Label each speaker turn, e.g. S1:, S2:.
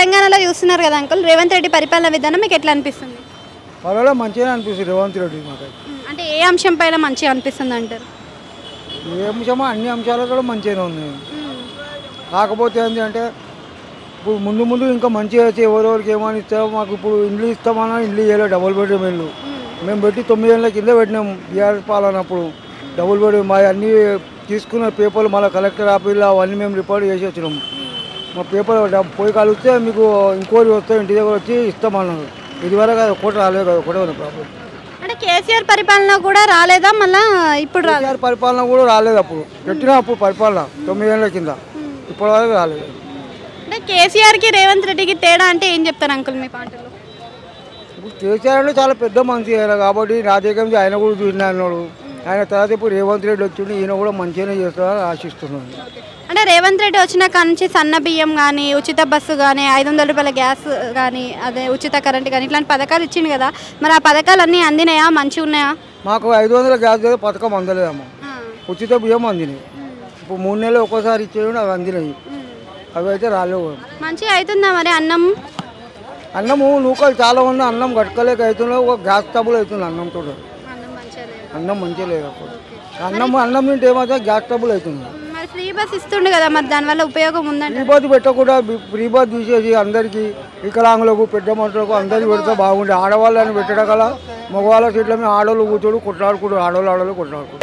S1: తెలంగాణలో చూస్తున్నారు కదా అంకుల్, రేవంత్ రెడ్డి పరిపాలన విధానం మీకు ఎట్లా అనిపిస్తుంది?
S2: పర్వాలేదు, మంచిగా అనిపిస్తుంది రేవంత్ రెడ్డి మాకు.
S1: అంటే ఏ అంశం పైన మంచిగా అనిపిస్తుంది అంటారు?
S2: ఏ అంశమో అన్ని అంశాలు కూడా మంచిగానే ఉన్నాయి. కాకపోతే ఏంటి అంటే ఇప్పుడు ముందు ముందు ఇంకా మంచిగా వచ్చి ఎవరెవరికి ఏమని ఇస్తామో, మాకు ఇప్పుడు ఇండ్లు ఇస్తామన్నా ఇండ్లు చేయలేదు, డబుల్ బెడ్రూమ్ ఇల్లు మేము పెట్టి 9 ఏళ్ళ కింద పెట్టినాం. బీఆర్ఎస్ పాలనప్పుడు డబుల్ బెడ్రూమ్ మా అన్నీ తీసుకున్న పేపర్లు మళ్ళీ కలెక్టర్ ఆఫీస్లో అవన్నీ మేము రిపోర్ట్ చేసి వచ్చినాం. మా పేపర్ పోయి కలిస్తే మీకు ఇంకోటి వస్తే ఇంటి దగ్గర వచ్చి ఇస్తామన్నారు. ఇదివరకు అది ఒకటి రాలేదు కదా, ఒకటే ఉంది ప్రాబ్లం.
S1: అంటే కేసీఆర్ పరిపాలన కూడా రాలేదా? మళ్ళీ ఇప్పుడు
S2: కేసీఆర్ పరిపాలన కూడా రాలేదు. అప్పుడు పెట్టినా అప్పుడు పరిపాలన 9 ఏళ్ళ కింద, ఇప్పటి వరకు రాలేదు.
S1: అంటే కేసీఆర్కి రేవంత్ రెడ్డికి తేడా అంటే ఏం చెప్తారు అంకుల్ మీ పాటలు?
S2: ఇప్పుడు కేసీఆర్ అంటే చాలా పెద్ద మనిషి ఆయన కాబట్టి రాజకీయం ఆయన కూడా చూసినాడు. ఆయన తర్వాత ఇప్పుడు రేవంత్ రెడ్డి వచ్చిండు, ఈయన కూడా మంచిగానే చేస్తారని ఆశిస్తున్నాను.
S1: అంటే రేవంత్ రెడ్డి వచ్చిన కాడ నుంచి సన్న బియ్యం కానీ, ఉచిత బస్సు కానీ, 500 రూపాయల గ్యాస్ కానీ, అదే ఉచిత కరెంట్ కానీ ఇట్లాంటి పథకాలు ఇచ్చిండు కదా, మరి ఆ పథకాలు అన్నీ అందినాయా? మంచిగా ఉన్నాయా?
S2: మాకు 500 గ్యాస్ పథకం అందలేదమ్మా. ఉచిత బియ్యం అందినాయి. ఇప్పుడు 3 నెలలు ఒక్కోసారి ఇచ్చేయండి, అవి అందినాయి. అవి అయితే రాలేవు.
S1: మంచిగా అవుతుందా మరి
S2: అన్నము నూకలు చాలా ఉంది, అన్నం గట్టుకోలేక అవుతున్నాయి. ఒక గ్యాస్ ట్రబుల్ అవుతుంది అన్నంతో. అన్నం మంచిగా లేదు అప్పుడు. అన్నం తింటే ఏమైతే గ్యాస్ ట్రబుల్ అవుతుంది.
S1: మరి ఫ్రీ బస్ ఇస్తుండే కదా, మరి దానివల్ల ఉపయోగం ఉందండి?
S2: ఫ్రీ బస్ పెట్టకుండా ఫ్రీ బస్ తీసేసి అందరికీ వికలాంగులకు పెద్ద మనుషులకు అందరికీ పెడితే బాగుండే. ఆడవాళ్ళని పెట్టడం కల మగవాళ్ళ సీట్ల మీద ఆడవాళ్ళు కూర్చోడు కొట్లాడుకుంటారు, ఆడవాళ్ళు కొట్లాడుకుంటారు.